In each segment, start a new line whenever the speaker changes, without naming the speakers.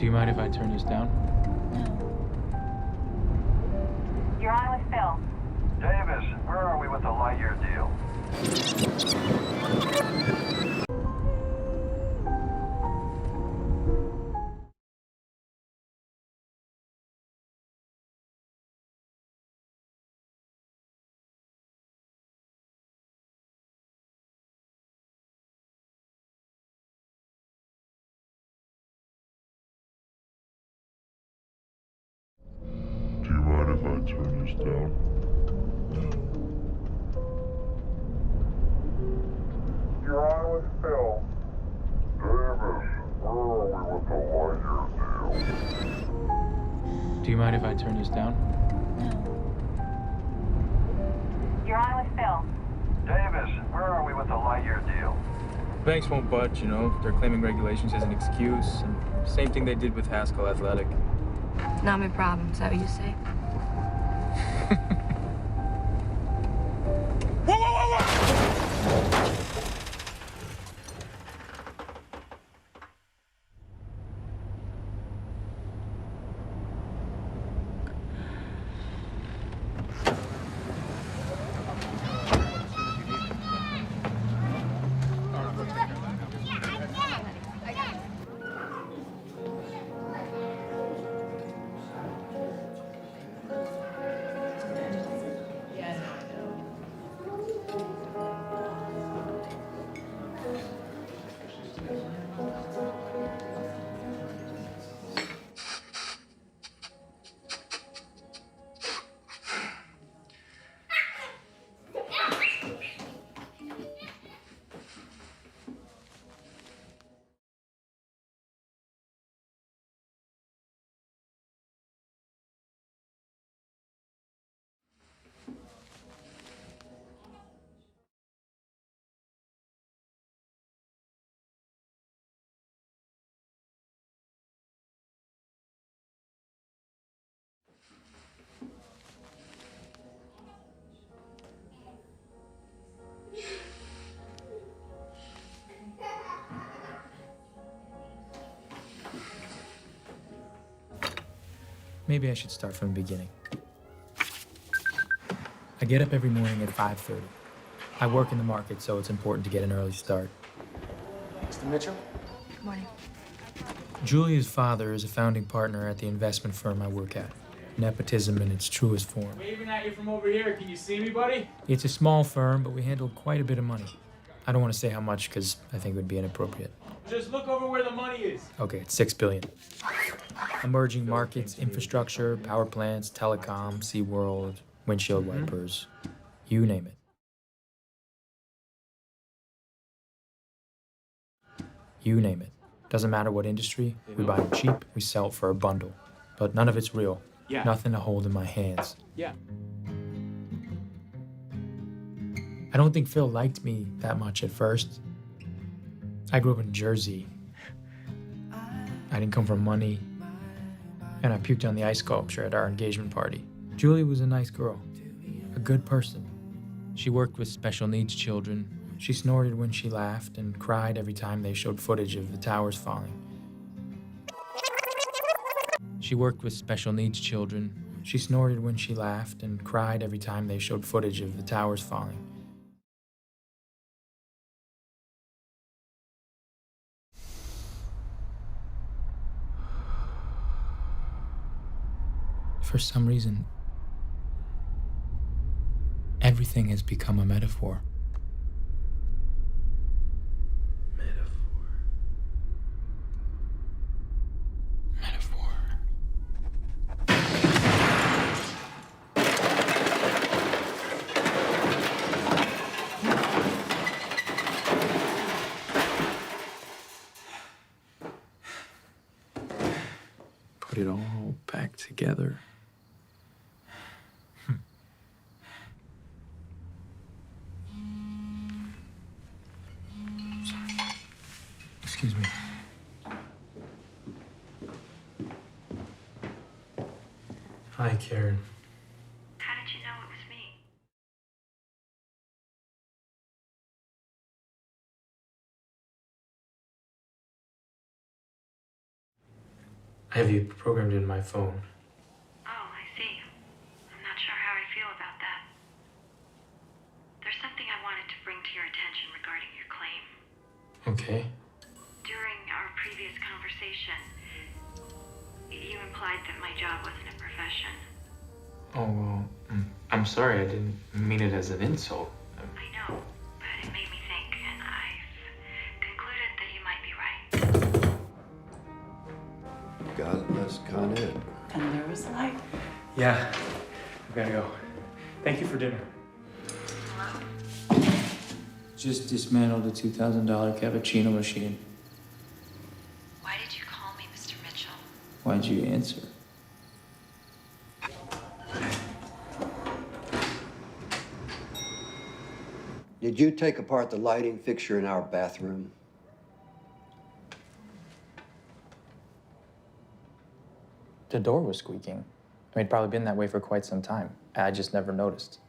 Do you mind if I turn this down?
No.
You're on with Phil.
Davis, where are we with the lightyear deal?
Do you mind if I turn this down? You're on with Phil. Davis, where are we with the lightyear deal?
Do you mind if I turn this down?
No.
You're on with Phil.
Davis, where are we with the lightyear deal?
Banks won't budge, you know. They're claiming regulations as an excuse. And same thing they did with Haskell Athletic.
Not my problem, is that what you say?
Maybe I should start from the beginning. I get up every morning at 5:30. I work in the market, so it's important to get an early start.
Mr. Mitchell?
Good morning.
Julia's father is a founding partner at the investment firm I work at. Nepotism in its truest form.
Waving at you from over here. Can you see me, buddy?
It's a small firm, but we handle quite a bit of money. I don't want to say how much because I think it would be inappropriate.
Just look over where the money is.
Okay, it's $6 billion. Emerging markets, infrastructure, power plants, telecom, SeaWorld, windshield wipers, you name it. You name it. Doesn't matter what industry, we buy it cheap, we sell it for a bundle. But none of it's real.
Yeah.
Nothing to hold in my hands.
Yeah.
I don't think Phil liked me that much at first. I grew up in Jersey. I didn't come from money. And I puked on the ice sculpture at our engagement party. Julie was a nice girl, a good person. She worked with special needs children. She snorted when she laughed and cried every time they showed footage of the towers falling. She worked with special needs children. She snorted when she laughed and cried every time they showed footage of the towers falling. For some reason, everything has become a metaphor. Put it all back together. Excuse me. Hi, Karen.
How did you know it was me?
I have you programmed in my phone.
Oh, I see. I'm not sure how I feel about that. There's something I wanted to bring to your attention regarding your claim.
Okay.
During our previous conversation, you implied that my job wasn't a profession.
Oh, well, I'm sorry. I didn't mean it as an insult.
I know, but it made me think, and I've concluded that you might be right.
God, that's kind of it.
And there was light.
Yeah, I've got to go. Thank you for dinner. Just dismantled a $2,000 cappuccino machine.
Why did you call me, Mr. Mitchell?
Why'd you answer?
Did you take apart the lighting fixture in our bathroom?
The door was squeaking. I mean, it'd probably been that way for quite some time. I just never noticed.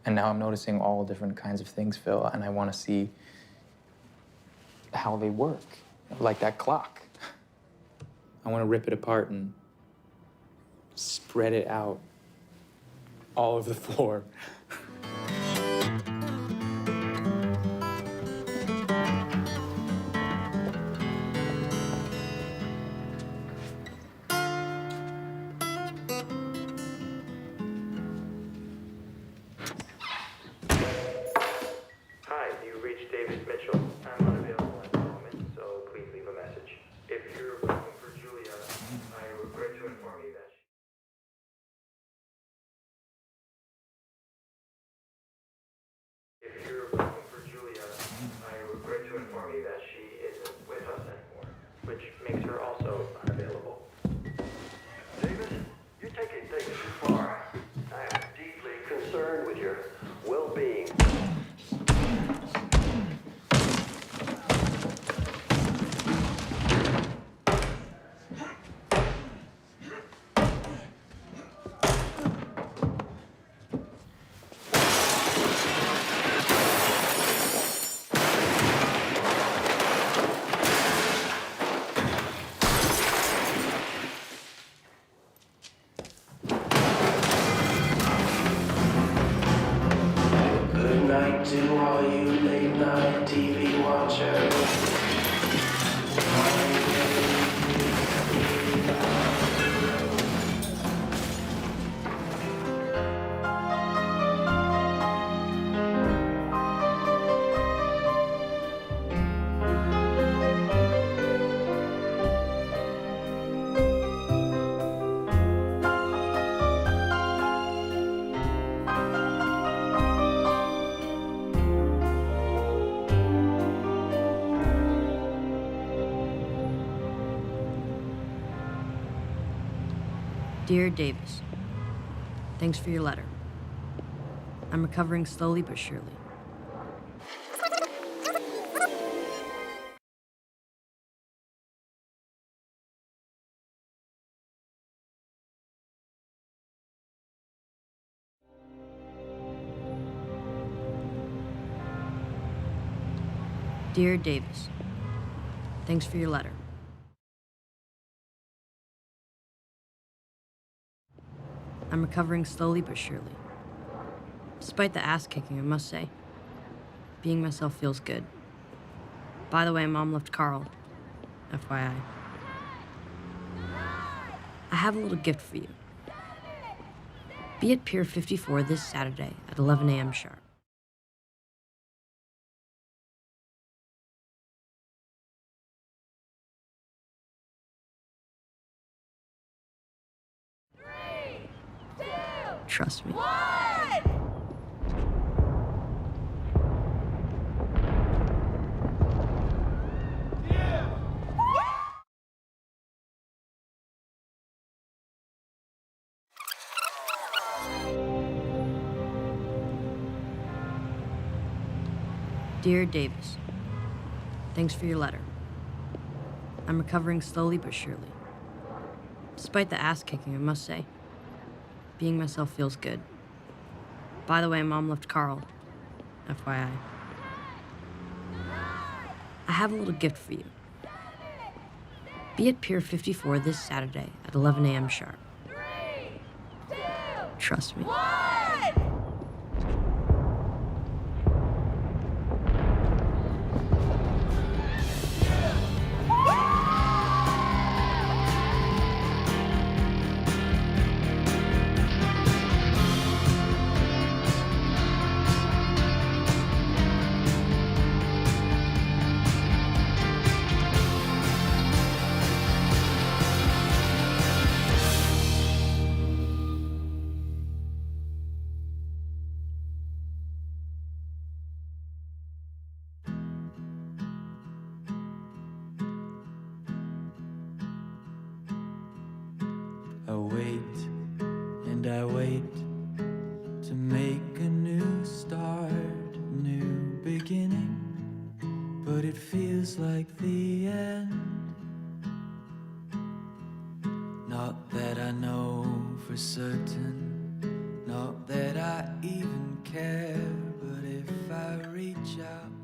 And now I'm noticing all different kinds of things, Phil, and I want to see how they work, like that clock. I want to rip it apart and spread it out all over the floor.
Hi, you've reached Davis Mitchell. I'm unavailable at the moment, so please leave a message. If you're looking for Julia, I regret to inform you that she isn't with us anymore, which makes her also unavailable.
Davis, you're taking things too far. I am deeply concerned with your well-being.
Good night to all you late night TV watchers.
Dear Davis, thanks for your letter. I'm recovering slowly but surely. Dear Davis, thanks for your letter. I'm recovering slowly but surely. Despite the ass kicking, I must say, being myself feels good. By the way, Mom left Carl, FYI. I have a little gift for you. Be at Pier 54 this Saturday at 11 a.m. sharp. Trust me. Dear Davis, thanks for your letter. I'm recovering slowly but surely. Despite the ass kicking, I must say, being myself feels good. By the way, Mom left Carl, FYI. I have a little gift for you. Be at Pier 54 this Saturday at 11 a.m. sharp.
3, 2,
Trust me.
1.
I wait and I wait to make a new start, a new beginning, but it feels like the end. Not that I know for certain, not that I even care, but if I reach out